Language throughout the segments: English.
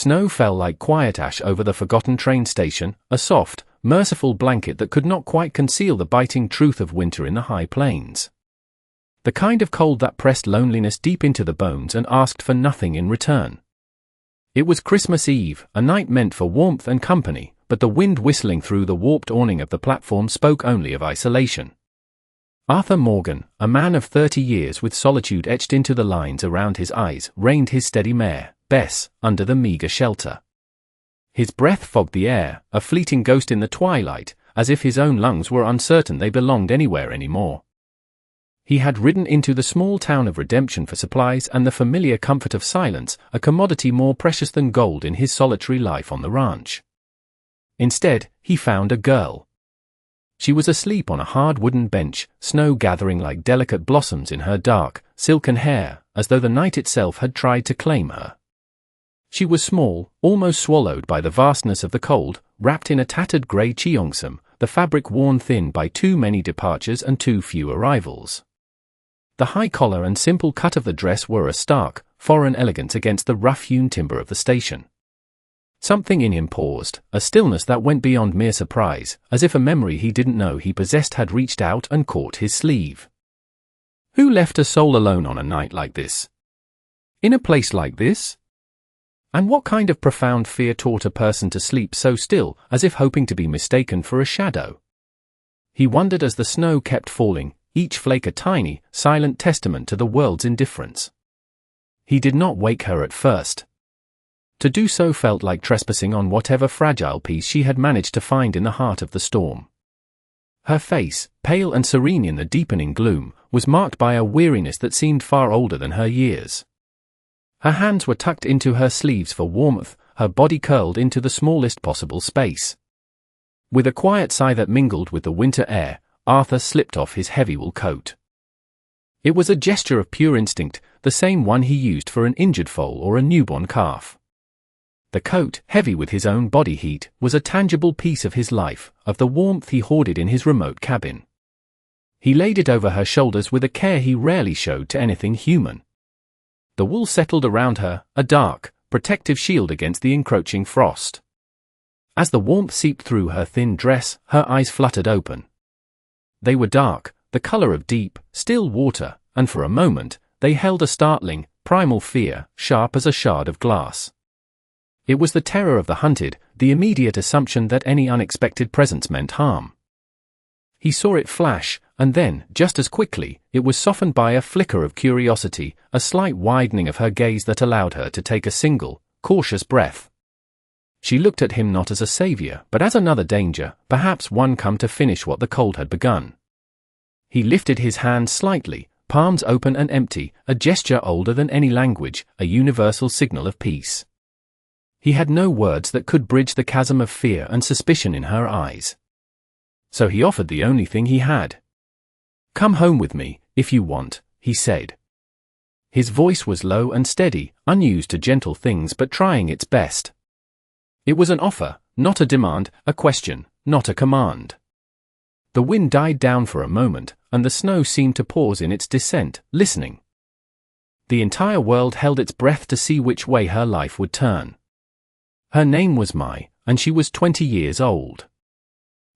Snow fell like quiet ash over the forgotten train station, a soft, merciful blanket that could not quite conceal the biting truth of winter in the high plains. The kind of cold that pressed loneliness deep into the bones and asked for nothing in return. It was Christmas Eve, a night meant for warmth and company, but the wind whistling through the warped awning of the platform spoke only of isolation. Arthur Morgan, a man of 30 years with solitude etched into the lines around his eyes, reined his steady mare, Bess, under the meager shelter. His breath fogged the air, a fleeting ghost in the twilight, as if his own lungs were uncertain they belonged anywhere anymore. He had ridden into the small town of Redemption for supplies and the familiar comfort of silence, a commodity more precious than gold in his solitary life on the ranch. Instead, he found a girl. She was asleep on a hard wooden bench, snow gathering like delicate blossoms in her dark, silken hair, as though the night itself had tried to claim her. She was small, almost swallowed by the vastness of the cold, wrapped in a tattered grey cheongsam, the fabric worn thin by too many departures and too few arrivals. The high collar and simple cut of the dress were a stark, foreign elegance against the rough-hewn timber of the station. Something in him paused, a stillness that went beyond mere surprise, as if a memory he didn't know he possessed had reached out and caught his sleeve. Who left a soul alone on a night like this? In a place like this? And what kind of profound fear taught a person to sleep so still, as if hoping to be mistaken for a shadow? He wondered as the snow kept falling, each flake a tiny, silent testament to the world's indifference. He did not wake her at first. To do so felt like trespassing on whatever fragile peace she had managed to find in the heart of the storm. Her face, pale and serene in the deepening gloom, was marked by a weariness that seemed far older than her years. Her hands were tucked into her sleeves for warmth, her body curled into the smallest possible space. With a quiet sigh that mingled with the winter air, Arthur slipped off his heavy wool coat. It was a gesture of pure instinct, the same one he used for an injured foal or a newborn calf. The coat, heavy with his own body heat, was a tangible piece of his life, of the warmth he hoarded in his remote cabin. He laid it over her shoulders with a care he rarely showed to anything human. The wool settled around her, a dark, protective shield against the encroaching frost. As the warmth seeped through her thin dress, her eyes fluttered open. They were dark, the color of deep, still water, and for a moment, they held a startling, primal fear, sharp as a shard of glass. It was the terror of the hunted, the immediate assumption that any unexpected presence meant harm. He saw it flash, and then, just as quickly, it was softened by a flicker of curiosity, a slight widening of her gaze that allowed her to take a single, cautious breath. She looked at him not as a savior, but as another danger, perhaps one come to finish what the cold had begun. He lifted his hand slightly, palms open and empty, a gesture older than any language, a universal signal of peace. He had no words that could bridge the chasm of fear and suspicion in her eyes. So he offered the only thing he had. "Come home with me, if you want," he said. His voice was low and steady, unused to gentle things but trying its best. It was an offer, not a demand, a question, not a command. The wind died down for a moment, and the snow seemed to pause in its descent, listening. The entire world held its breath to see which way her life would turn. Her name was Mai, and she was 20 years old.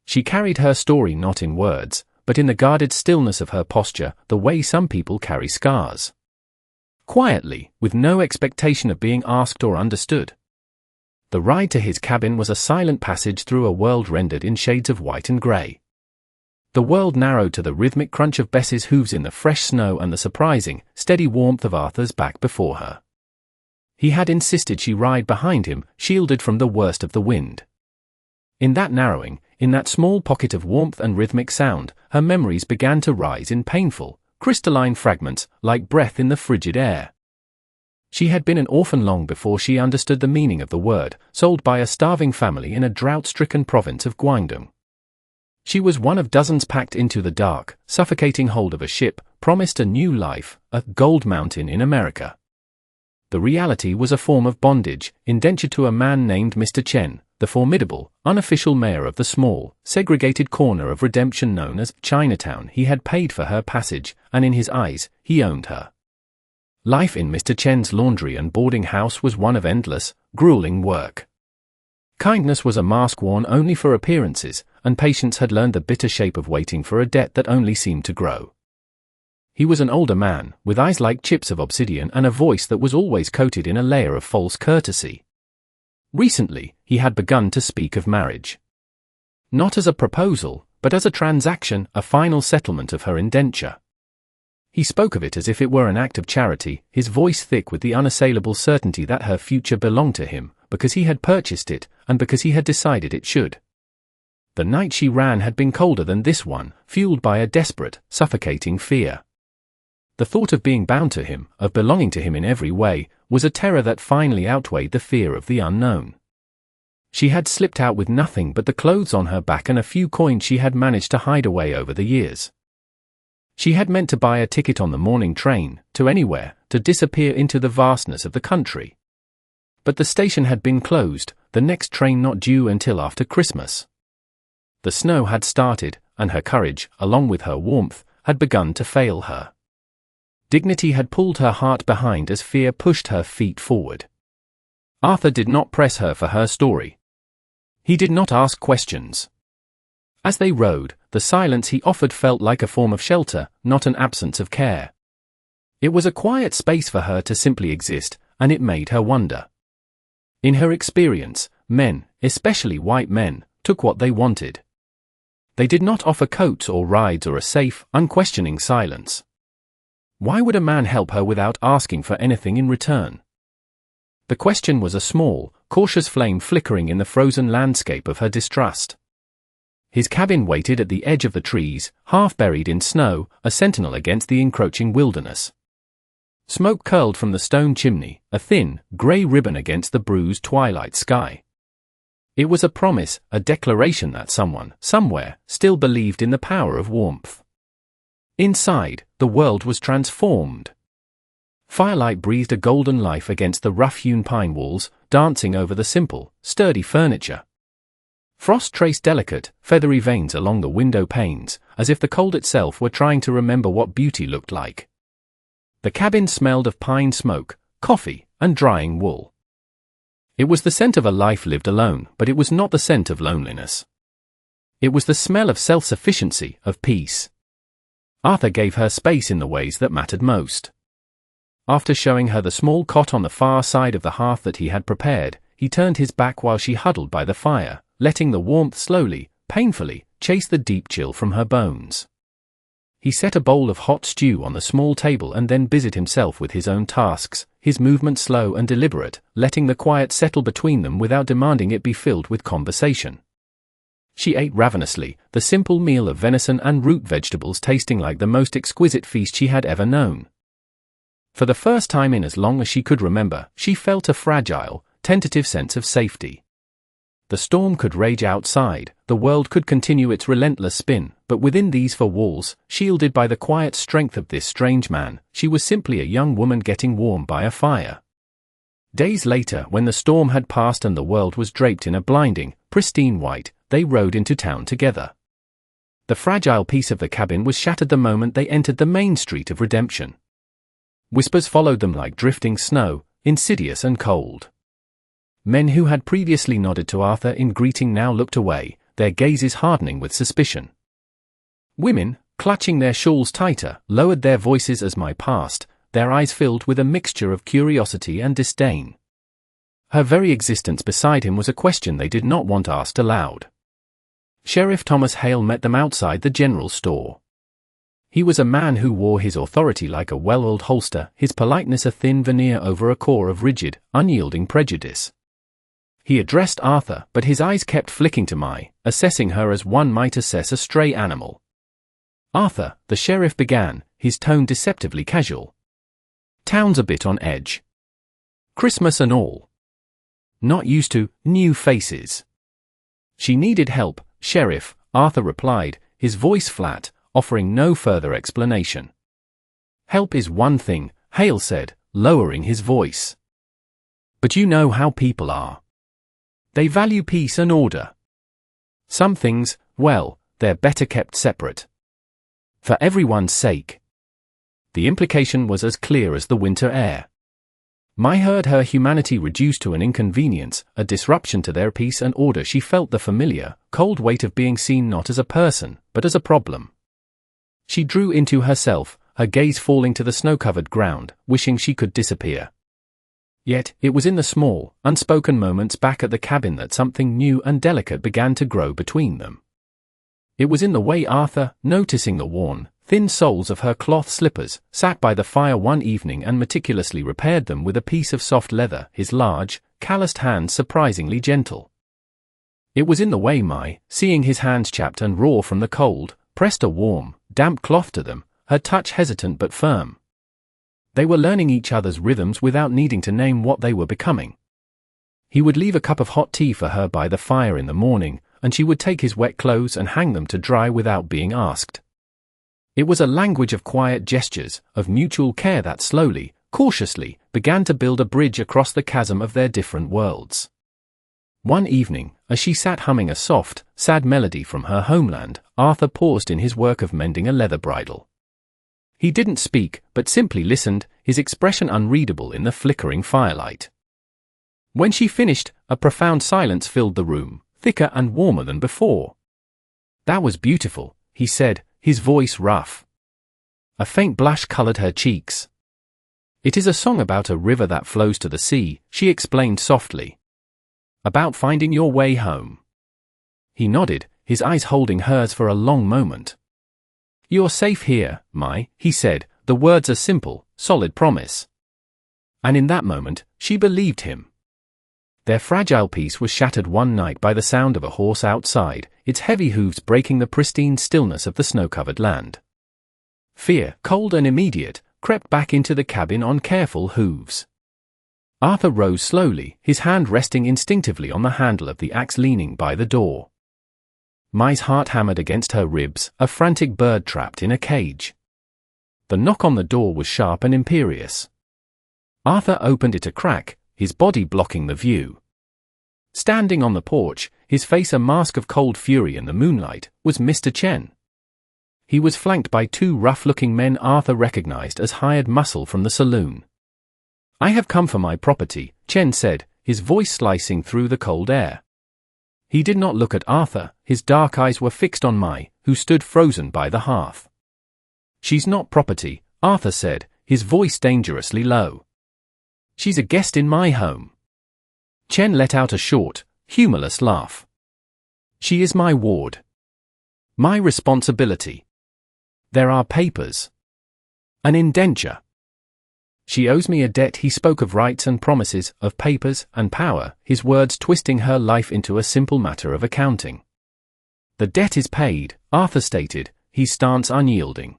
She carried her story not in words, but in the guarded stillness of her posture, the way some people carry scars. Quietly, with no expectation of being asked or understood. The ride to his cabin was a silent passage through a world rendered in shades of white and grey. The world narrowed to the rhythmic crunch of Bess's hooves in the fresh snow and the surprising, steady warmth of Arthur's back before her. He had insisted she ride behind him, shielded from the worst of the wind. In that narrowing, in that small pocket of warmth and rhythmic sound, her memories began to rise in painful, crystalline fragments, like breath in the frigid air. She had been an orphan long before she understood the meaning of the word, sold by a starving family in a drought-stricken province of Guangdong. She was one of dozens packed into the dark, suffocating hold of a ship, promised a new life, a gold mountain in America. The reality was a form of bondage, indentured to a man named Mr. Chen, the formidable, unofficial mayor of the small, segregated corner of Redemption known as Chinatown. He had paid for her passage, and in his eyes, he owned her. Life in Mr. Chen's laundry and boarding house was one of endless, grueling work. Kindness was a mask worn only for appearances, and patience had learned the bitter shape of waiting for a debt that only seemed to grow. He was an older man, with eyes like chips of obsidian and a voice that was always coated in a layer of false courtesy. Recently, he had begun to speak of marriage. Not as a proposal, but as a transaction, a final settlement of her indenture. He spoke of it as if it were an act of charity, his voice thick with the unassailable certainty that her future belonged to him, because he had purchased it, and because he had decided it should. The night she ran had been colder than this one, fueled by a desperate, suffocating fear. The thought of being bound to him, of belonging to him in every way, was a terror that finally outweighed the fear of the unknown. She had slipped out with nothing but the clothes on her back and a few coins she had managed to hide away over the years. She had meant to buy a ticket on the morning train, to anywhere, to disappear into the vastness of the country. But the station had been closed, the next train not due until after Christmas. The snow had started, and her courage, along with her warmth, had begun to fail her. Dignity had pulled her heart behind as fear pushed her feet forward. Arthur did not press her for her story. He did not ask questions. As they rode, the silence he offered felt like a form of shelter, not an absence of care. It was a quiet space for her to simply exist, and it made her wonder. In her experience, men, especially white men, took what they wanted. They did not offer coats or rides or a safe, unquestioning silence. Why would a man help her without asking for anything in return? The question was a small, cautious flame flickering in the frozen landscape of her distrust. His cabin waited at the edge of the trees, half buried in snow, a sentinel against the encroaching wilderness. Smoke curled from the stone chimney, a thin, grey ribbon against the bruised twilight sky. It was a promise, a declaration that someone, somewhere, still believed in the power of warmth. Inside, the world was transformed. Firelight breathed a golden life against the rough-hewn pine walls, dancing over the simple, sturdy furniture. Frost traced delicate, feathery veins along the window panes, as if the cold itself were trying to remember what beauty looked like. The cabin smelled of pine smoke, coffee, and drying wool. It was the scent of a life lived alone, but it was not the scent of loneliness. It was the smell of self-sufficiency, of peace. Arthur gave her space in the ways that mattered most. After showing her the small cot on the far side of the hearth that he had prepared, he turned his back while she huddled by the fire, letting the warmth slowly, painfully, chase the deep chill from her bones. He set a bowl of hot stew on the small table and then busied himself with his own tasks, his movement slow and deliberate, letting the quiet settle between them without demanding it be filled with conversation. She ate ravenously, the simple meal of venison and root vegetables tasting like the most exquisite feast she had ever known. For the first time in as long as she could remember, she felt a fragile, tentative sense of safety. The storm could rage outside, the world could continue its relentless spin, but within these four walls, shielded by the quiet strength of this strange man, she was simply a young woman getting warm by a fire. Days later, when the storm had passed and the world was draped in a blinding, pristine white, they rode into town together. The fragile peace of the cabin was shattered the moment they entered the main street of redemption. Whispers followed them like drifting snow, insidious and cold. Men who had previously nodded to Arthur in greeting now looked away, their gazes hardening with suspicion. Women, clutching their shawls tighter, lowered their voices as my passed, their eyes filled with a mixture of curiosity and disdain. Her very existence beside him was a question they did not want asked aloud. Sheriff Thomas Hale met them outside the general store. He was a man who wore his authority like a well-oiled holster, his politeness a thin veneer over a core of rigid, unyielding prejudice. He addressed Arthur, but his eyes kept flicking to Mai, assessing her as one might assess a stray animal. "Arthur," the sheriff began, his tone deceptively casual. "Town's a bit on edge. Christmas and all. Not used to new faces." "She needed help, Sheriff," Arthur replied, his voice flat, offering no further explanation. "Help is one thing," Hale said, lowering his voice. "But you know how people are. They value peace and order. Some things, well, they're better kept separate. For everyone's sake." The implication was as clear as the winter air. Mai heard her humanity reduced to an inconvenience, a disruption to their peace and order. She felt the familiar, cold weight of being seen not as a person, but as a problem. She drew into herself, her gaze falling to the snow-covered ground, wishing she could disappear. Yet, it was in the small, unspoken moments back at the cabin that something new and delicate began to grow between them. It was in the way Arthur, noticing the worn, thin soles of her cloth slippers, sat by the fire one evening and meticulously repaired them with a piece of soft leather, his large, calloused hands surprisingly gentle. It was in the way Mai, seeing his hands chapped and raw from the cold, pressed a warm, damp cloth to them, her touch hesitant but firm. They were learning each other's rhythms without needing to name what they were becoming. He would leave a cup of hot tea for her by the fire in the morning, and she would take his wet clothes and hang them to dry without being asked. It was a language of quiet gestures, of mutual care that slowly, cautiously, began to build a bridge across the chasm of their different worlds. One evening, as she sat humming a soft, sad melody from her homeland, Arthur paused in his work of mending a leather bridle. He didn't speak, but simply listened, his expression unreadable in the flickering firelight. When she finished, a profound silence filled the room, thicker and warmer than before. "That was beautiful," he said, his voice rough. A faint blush colored her cheeks. "It is a song about a river that flows to the sea," she explained softly. "About finding your way home." He nodded, his eyes holding hers for a long moment. "You're safe here, Mai," he said, the words a simple, solid promise. And in that moment, she believed him. Their fragile peace was shattered one night by the sound of a horse outside, its heavy hooves breaking the pristine stillness of the snow-covered land. Fear, cold and immediate, crept back into the cabin on careful hooves. Arthur rose slowly, his hand resting instinctively on the handle of the axe leaning by the door. Mai's heart hammered against her ribs, a frantic bird trapped in a cage. The knock on the door was sharp and imperious. Arthur opened it a crack, his body blocking the view. Standing on the porch, his face a mask of cold fury in the moonlight, was Mr. Chen. He was flanked by two rough-looking men Arthur recognized as hired muscle from the saloon. "I have come for my property," Chen said, his voice slicing through the cold air. He did not look at Arthur, his dark eyes were fixed on Mai, who stood frozen by the hearth. "She's not property," Arthur said, his voice dangerously low. "She's a guest in my home." Chen let out a short, humorless laugh. "She is my ward. My responsibility. There are papers. An indenture. She owes me a debt." He spoke of rights and promises, of papers and power, his words twisting her life into a simple matter of accounting. "The debt is paid," Arthur stated, his stance unyielding.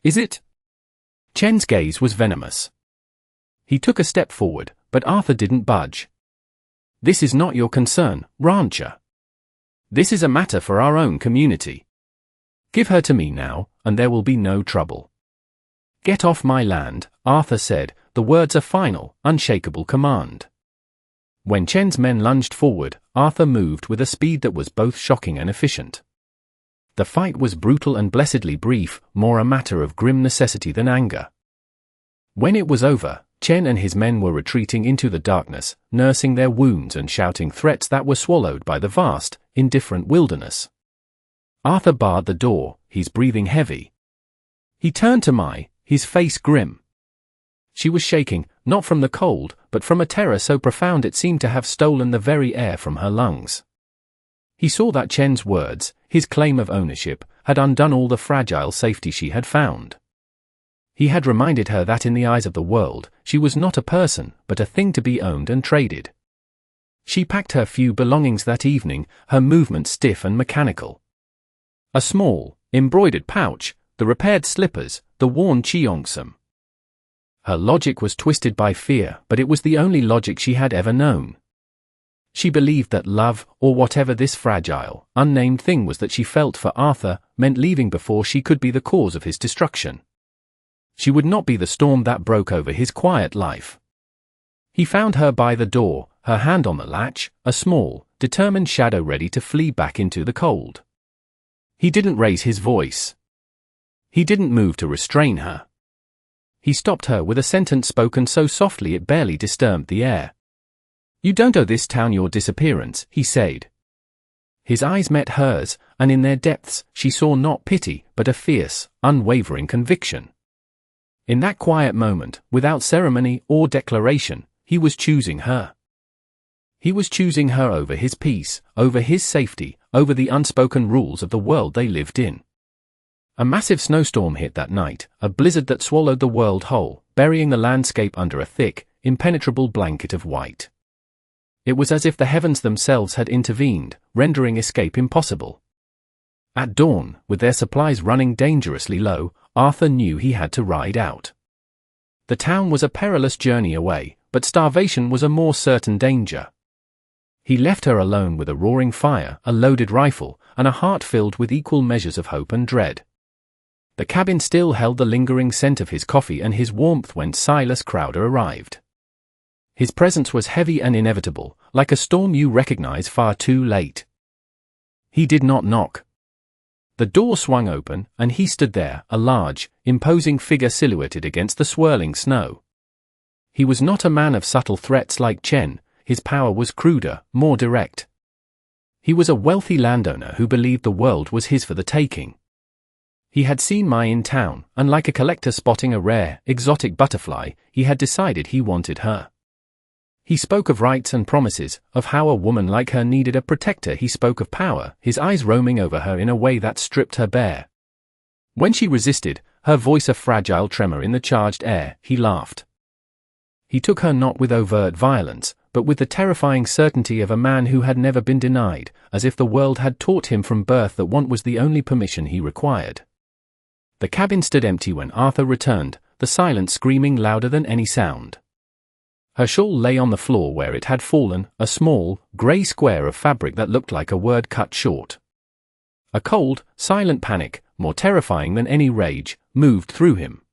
"Is it?" Chen's gaze was venomous. He took a step forward, but Arthur didn't budge. "This is not your concern, rancher. This is a matter for our own community. Give her to me now, and there will be no trouble." "Get off my land," Arthur said, the words a final, unshakable command. When Chen's men lunged forward, Arthur moved with a speed that was both shocking and efficient. The fight was brutal and blessedly brief, more a matter of grim necessity than anger. When it was over, Chen and his men were retreating into the darkness, nursing their wounds and shouting threats that were swallowed by the vast, indifferent wilderness. Arthur barred the door, his breathing heavy. He turned to Mai, his face grim. She was shaking, not from the cold, but from a terror so profound it seemed to have stolen the very air from her lungs. He saw that Chen's words, his claim of ownership, had undone all the fragile safety she had found. He had reminded her that in the eyes of the world, she was not a person, but a thing to be owned and traded. She packed her few belongings that evening, her movements stiff and mechanical. A small, embroidered pouch, the repaired slippers, the worn cheongsam. Her logic was twisted by fear, but it was the only logic she had ever known. She believed that love, or whatever this fragile, unnamed thing was that she felt for Arthur, meant leaving before she could be the cause of his destruction. She would not be the storm that broke over his quiet life. He found her by the door, her hand on the latch, a small, determined shadow ready to flee back into the cold. He didn't raise his voice. He didn't move to restrain her. He stopped her with a sentence spoken so softly it barely disturbed the air. "You don't owe this town your disappearance," he said. His eyes met hers, and in their depths she saw not pity but a fierce, unwavering conviction. In that quiet moment, without ceremony or declaration, he was choosing her. He was choosing her over his peace, over his safety, over the unspoken rules of the world they lived in. A massive snowstorm hit that night, a blizzard that swallowed the world whole, burying the landscape under a thick, impenetrable blanket of white. It was as if the heavens themselves had intervened, rendering escape impossible. At dawn, with their supplies running dangerously low, Arthur knew he had to ride out. The town was a perilous journey away, but starvation was a more certain danger. He left her alone with a roaring fire, a loaded rifle, and a heart filled with equal measures of hope and dread. The cabin still held the lingering scent of his coffee and his warmth when Silas Crowder arrived. His presence was heavy and inevitable, like a storm you recognize far too late. He did not knock. The door swung open, and he stood there, a large, imposing figure silhouetted against the swirling snow. He was not a man of subtle threats like Chen. His power was cruder, more direct. He was a wealthy landowner who believed the world was his for the taking. He had seen Mai in town, and like a collector spotting a rare, exotic butterfly, he had decided he wanted her. He spoke of rights and promises, of how a woman like her needed a protector. He spoke of power, his eyes roaming over her in a way that stripped her bare. When she resisted, her voice a fragile tremor in the charged air, he laughed. He took her not with overt violence, but with the terrifying certainty of a man who had never been denied, as if the world had taught him from birth that want was the only permission he required. The cabin stood empty when Arthur returned, the silence screaming louder than any sound. Her shawl lay on the floor where it had fallen, a small, grey square of fabric that looked like a word cut short. A cold, silent panic, more terrifying than any rage, moved through him.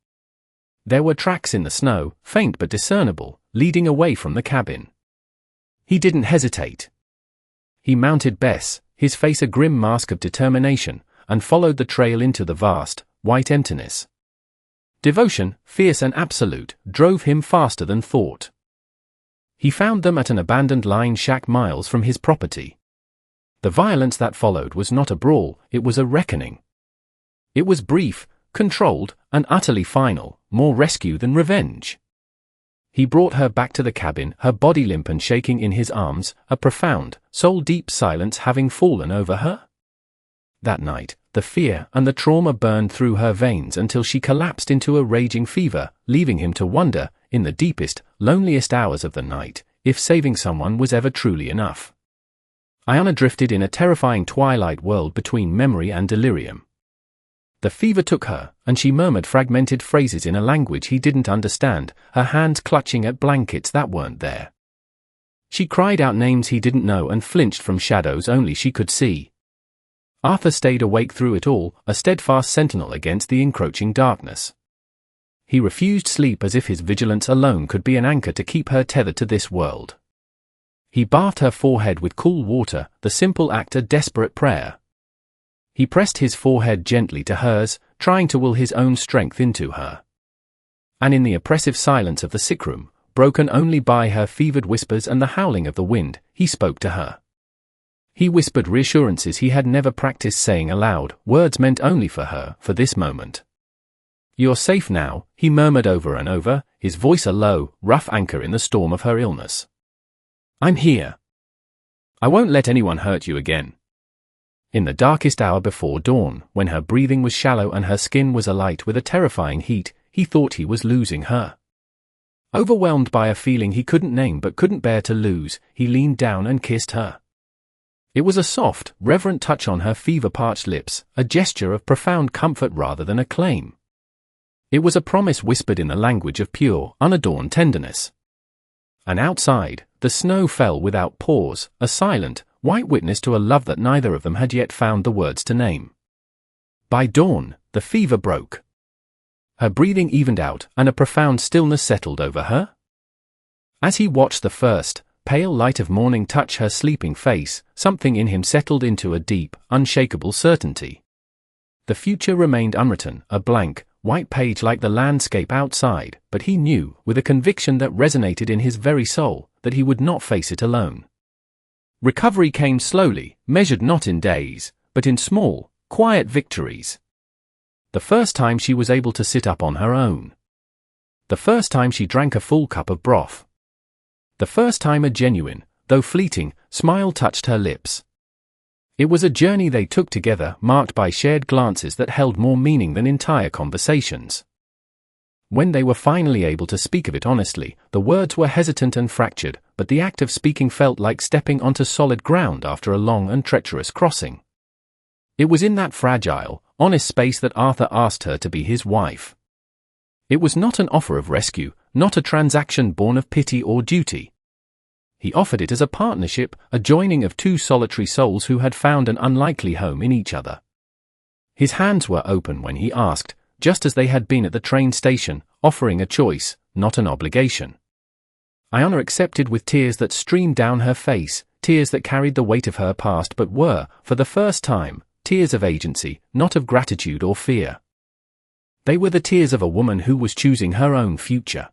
There were tracks in the snow, faint but discernible, leading away from the cabin. He didn't hesitate. He mounted Bess, his face a grim mask of determination, and followed the trail into the vast, white emptiness. Devotion, fierce and absolute, drove him faster than thought. He found them at an abandoned line shack miles from his property. The violence that followed was not a brawl, it was a reckoning. It was brief, controlled, and utterly final, more rescue than revenge. He brought her back to the cabin, her body limp and shaking in his arms, a profound, soul-deep silence having fallen over her. That night, the fear and the trauma burned through her veins until she collapsed into a raging fever, leaving him to wonder, in the deepest, loneliest hours of the night, if saving someone was ever truly enough. Ayana drifted in a terrifying twilight world between memory and delirium. The fever took her, and she murmured fragmented phrases in a language he didn't understand, her hands clutching at blankets that weren't there. She cried out names he didn't know and flinched from shadows only she could see. Arthur stayed awake through it all, a steadfast sentinel against the encroaching darkness. He refused sleep as if his vigilance alone could be an anchor to keep her tethered to this world. He bathed her forehead with cool water, the simple act a desperate prayer. He pressed his forehead gently to hers, trying to will his own strength into her. And in the oppressive silence of the sickroom, broken only by her fevered whispers and the howling of the wind, he spoke to her. He whispered reassurances he had never practiced saying aloud, words meant only for her, for this moment. "You're safe now," he murmured over and over, his voice a low, rough anchor in the storm of her illness. "I'm here. I won't let anyone hurt you again." In the darkest hour before dawn, when her breathing was shallow and her skin was alight with a terrifying heat, he thought he was losing her. Overwhelmed by a feeling he couldn't name but couldn't bear to lose, he leaned down and kissed her. It was a soft, reverent touch on her fever-parched lips, a gesture of profound comfort rather than a claim. It was a promise whispered in the language of pure, unadorned tenderness. And outside, the snow fell without pause, a silent, white witness to a love that neither of them had yet found the words to name. By dawn, the fever broke. Her breathing evened out, and a profound stillness settled over her. As he watched the first, pale light of morning touch her sleeping face, something in him settled into a deep, unshakable certainty. The future remained unwritten, a blank, white page like the landscape outside, but he knew, with a conviction that resonated in his very soul, that he would not face it alone. Recovery came slowly, measured not in days, but in small, quiet victories. The first time she was able to sit up on her own. The first time she drank a full cup of broth. The first time a genuine, though fleeting, smile touched her lips. It was a journey they took together, marked by shared glances that held more meaning than entire conversations. When they were finally able to speak of it honestly, the words were hesitant and fractured, but the act of speaking felt like stepping onto solid ground after a long and treacherous crossing. It was in that fragile, honest space that Arthur asked her to be his wife. It was not an offer of rescue, not a transaction born of pity or duty. He offered it as a partnership, a joining of two solitary souls who had found an unlikely home in each other. His hands were open when he asked, just as they had been at the train station, offering a choice, not an obligation. Iona accepted with tears that streamed down her face, tears that carried the weight of her past but were, for the first time, tears of agency, not of gratitude or fear. They were the tears of a woman who was choosing her own future.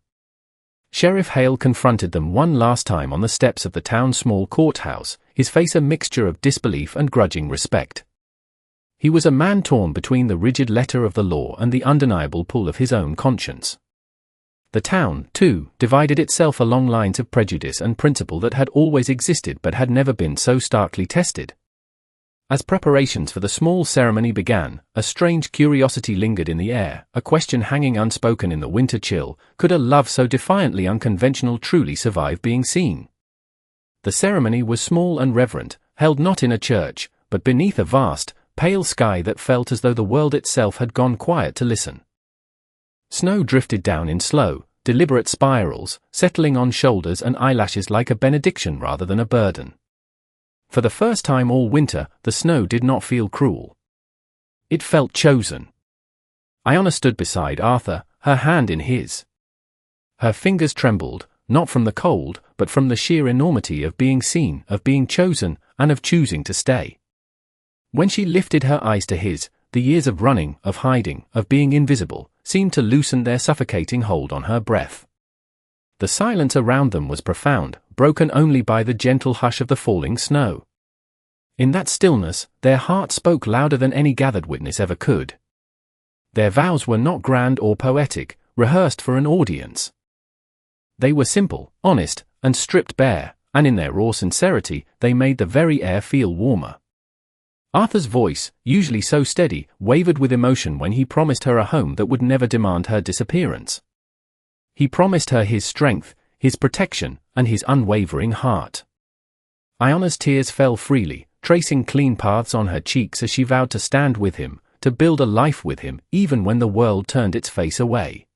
Sheriff Hale confronted them one last time on the steps of the town's small courthouse, his face a mixture of disbelief and grudging respect. He was a man torn between the rigid letter of the law and the undeniable pull of his own conscience. The town, too, divided itself along lines of prejudice and principle that had always existed but had never been so starkly tested. As preparations for the small ceremony began, a strange curiosity lingered in the air, a question hanging unspoken in the winter chill: could a love so defiantly unconventional truly survive being seen? The ceremony was small and reverent, held not in a church, but beneath a vast, pale sky that felt as though the world itself had gone quiet to listen. Snow drifted down in slow, deliberate spirals, settling on shoulders and eyelashes like a benediction rather than a burden. For the first time all winter, the snow did not feel cruel. It felt chosen. Iona stood beside Arthur, her hand in his. Her fingers trembled, not from the cold, but from the sheer enormity of being seen, of being chosen, and of choosing to stay. When she lifted her eyes to his, the years of running, of hiding, of being invisible, seemed to loosen their suffocating hold on her breath. The silence around them was profound, broken only by the gentle hush of the falling snow. In that stillness, their heart spoke louder than any gathered witness ever could. Their vows were not grand or poetic, rehearsed for an audience. They were simple, honest, and stripped bare, and in their raw sincerity, they made the very air feel warmer. Arthur's voice, usually so steady, wavered with emotion when he promised her a home that would never demand her disappearance. He promised her his strength, his protection, and his unwavering heart. Iona's tears fell freely, tracing clean paths on her cheeks as she vowed to stand with him, to build a life with him, even when the world turned its face away.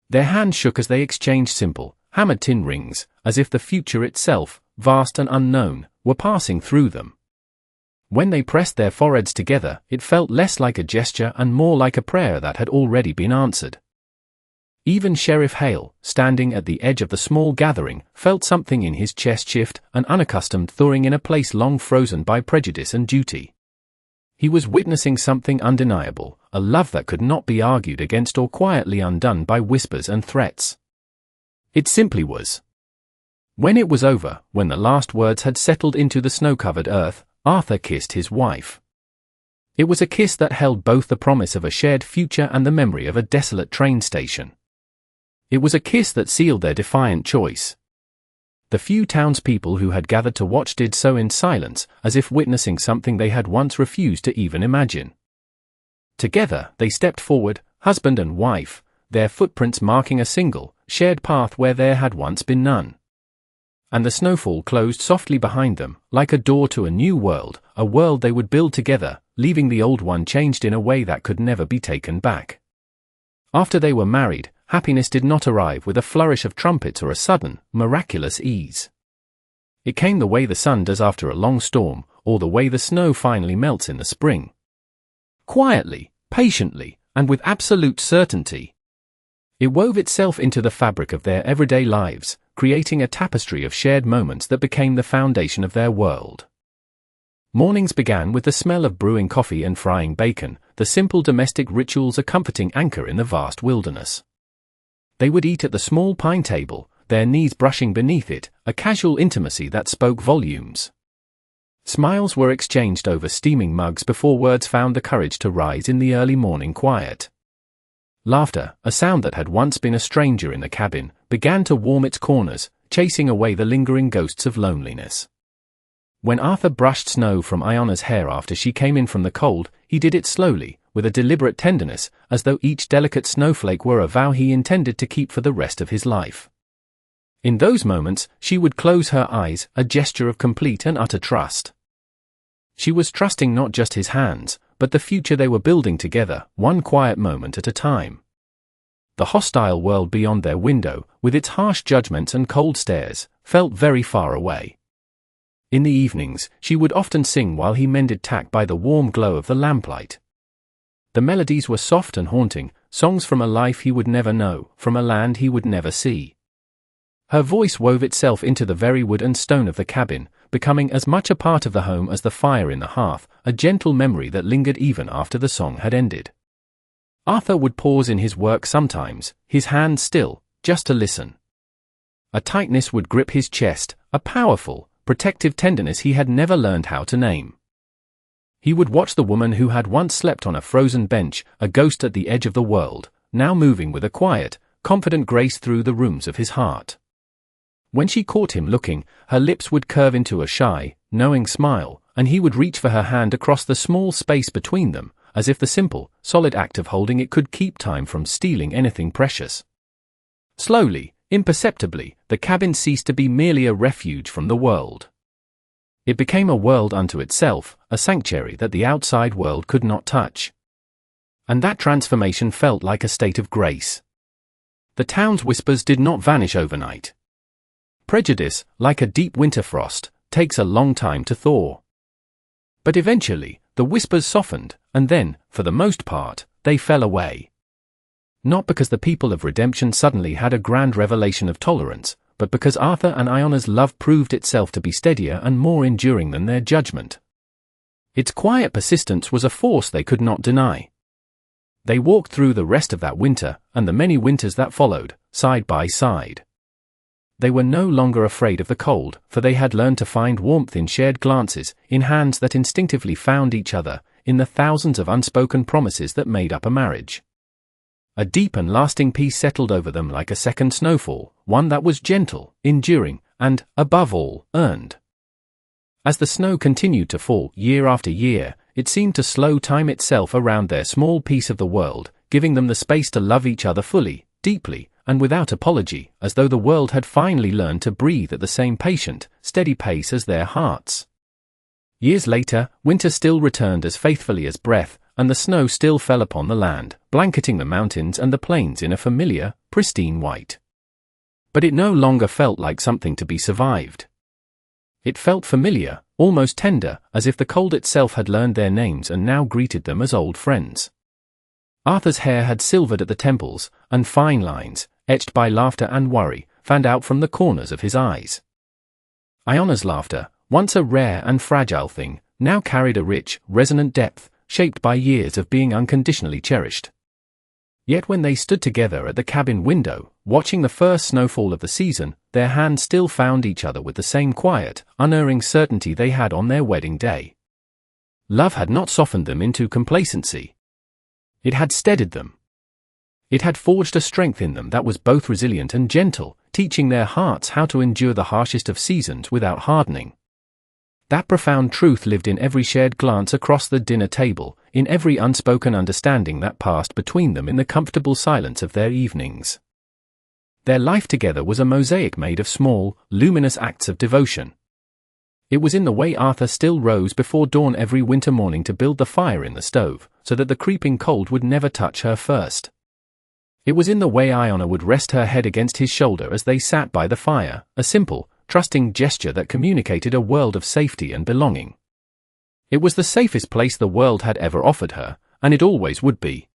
Their hands shook as they exchanged simple, hammered tin rings, as if the future itself, vast and unknown, were passing through them. When they pressed their foreheads together, it felt less like a gesture and more like a prayer that had already been answered. Even Sheriff Hale, standing at the edge of the small gathering, felt something in his chest shift, an unaccustomed thawing in a place long frozen by prejudice and duty. He was witnessing something undeniable, a love that could not be argued against or quietly undone by whispers and threats. It simply was. When it was over, when the last words had settled into the snow-covered earth, Arthur kissed his wife. It was a kiss that held both the promise of a shared future and the memory of a desolate train station. It was a kiss that sealed their defiant choice. The few townspeople who had gathered to watch did so in silence, as if witnessing something they had once refused to even imagine. Together, they stepped forward, husband and wife, their footprints marking a single, shared path where there had once been none. And the snowfall closed softly behind them, like a door to a new world, a world they would build together, leaving the old one changed in a way that could never be taken back. After they were married, happiness did not arrive with a flourish of trumpets or a sudden, miraculous ease. It came the way the sun does after a long storm, or the way the snow finally melts in the spring. Quietly, patiently, and with absolute certainty. It wove itself into the fabric of their everyday lives, creating a tapestry of shared moments that became the foundation of their world. Mornings began with the smell of brewing coffee and frying bacon, the simple domestic rituals a comforting anchor in the vast wilderness. They would eat at the small pine table, their knees brushing beneath it, a casual intimacy that spoke volumes. Smiles were exchanged over steaming mugs before words found the courage to rise in the early morning quiet. Laughter, a sound that had once been a stranger in the cabin, began to warm its corners, chasing away the lingering ghosts of loneliness. When Arthur brushed snow from Iona's hair after she came in from the cold, he did it slowly, with a deliberate tenderness, as though each delicate snowflake were a vow he intended to keep for the rest of his life. In those moments, she would close her eyes, a gesture of complete and utter trust. She was trusting not just his hands, but the future they were building together, one quiet moment at a time. The hostile world beyond their window, with its harsh judgments and cold stares, felt very far away. In the evenings, she would often sing while he mended tack by the warm glow of the lamplight. The melodies were soft and haunting, songs from a life he would never know, from a land he would never see. Her voice wove itself into the very wood and stone of the cabin, becoming as much a part of the home as the fire in the hearth, a gentle memory that lingered even after the song had ended. Arthur would pause in his work sometimes, his hands still, just to listen. A tightness would grip his chest, a powerful, protective tenderness he had never learned how to name. He would watch the woman who had once slept on a frozen bench, a ghost at the edge of the world, now moving with a quiet, confident grace through the rooms of his heart. When she caught him looking, her lips would curve into a shy, knowing smile, and he would reach for her hand across the small space between them, as if the simple, solid act of holding it could keep time from stealing anything precious. Slowly, imperceptibly, the cabin ceased to be merely a refuge from the world. It became a world unto itself, a sanctuary that the outside world could not touch. And that transformation felt like a state of grace. The town's whispers did not vanish overnight. Prejudice, like a deep winter frost, takes a long time to thaw. But eventually, the whispers softened, and then, for the most part, they fell away. Not because the people of Redemption suddenly had a grand revelation of tolerance, but because Arthur and Iona's love proved itself to be steadier and more enduring than their judgment. Its quiet persistence was a force they could not deny. They walked through the rest of that winter, and the many winters that followed, side by side. They were no longer afraid of the cold, for they had learned to find warmth in shared glances, in hands that instinctively found each other, in the thousands of unspoken promises that made up a marriage. A deep and lasting peace settled over them like a second snowfall, one that was gentle, enduring, and, above all, earned. As the snow continued to fall year after year, it seemed to slow time itself around their small piece of the world, giving them the space to love each other fully, deeply, and without apology, as though the world had finally learned to breathe at the same patient, steady pace as their hearts. Years later, winter still returned as faithfully as breath, and the snow still fell upon the land, blanketing the mountains and the plains in a familiar, pristine white. But it no longer felt like something to be survived. It felt familiar, almost tender, as if the cold itself had learned their names and now greeted them as old friends. Arthur's hair had silvered at the temples, and fine lines, etched by laughter and worry, fanned out from the corners of his eyes. Iona's laughter, once a rare and fragile thing, now carried a rich, resonant depth, shaped by years of being unconditionally cherished. Yet when they stood together at the cabin window, watching the first snowfall of the season, their hands still found each other with the same quiet, unerring certainty they had on their wedding day. Love had not softened them into complacency. It had steadied them. It had forged a strength in them that was both resilient and gentle, teaching their hearts how to endure the harshest of seasons without hardening. That profound truth lived in every shared glance across the dinner table, in every unspoken understanding that passed between them in the comfortable silence of their evenings. Their life together was a mosaic made of small, luminous acts of devotion. It was in the way Arthur still rose before dawn every winter morning to build the fire in the stove, so that the creeping cold would never touch her first. It was in the way Iona would rest her head against his shoulder as they sat by the fire, a simple, trusting gesture that communicated a world of safety and belonging. It was the safest place the world had ever offered her, and it always would be.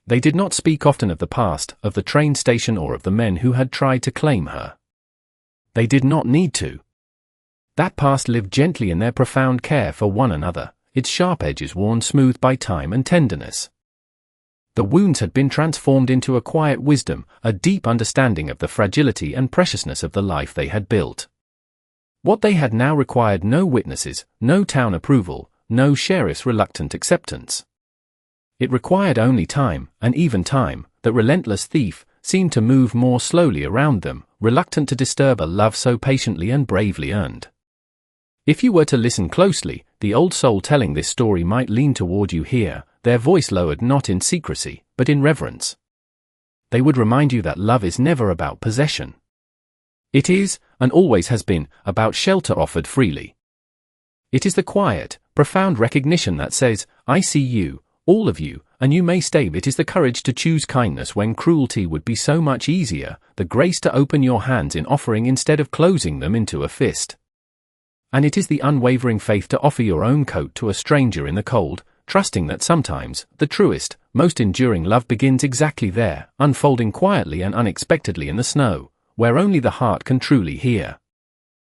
They did not speak often of the past, of the train station or of the men who had tried to claim her. They did not need to. That past lived gently in their profound care for one another, its sharp edges worn smooth by time and tenderness. The wounds had been transformed into a quiet wisdom, a deep understanding of the fragility and preciousness of the life they had built. What they had now required no witnesses, no town approval, no sheriff's reluctant acceptance. It required only time, and even time, that relentless thief, seemed to move more slowly around them, reluctant to disturb a love so patiently and bravely earned. If you were to listen closely, the old soul telling this story might lean toward you here, their voice lowered not in secrecy, but in reverence. They would remind you that love is never about possession. It is, and always has been, about shelter offered freely. It is the quiet, profound recognition that says, I see you, all of you, and you may stay. It is the courage to choose kindness when cruelty would be so much easier, the grace to open your hands in offering instead of closing them into a fist. And it is the unwavering faith to offer your own coat to a stranger in the cold, trusting that sometimes, the truest, most enduring love begins exactly there, unfolding quietly and unexpectedly in the snow, where only the heart can truly hear.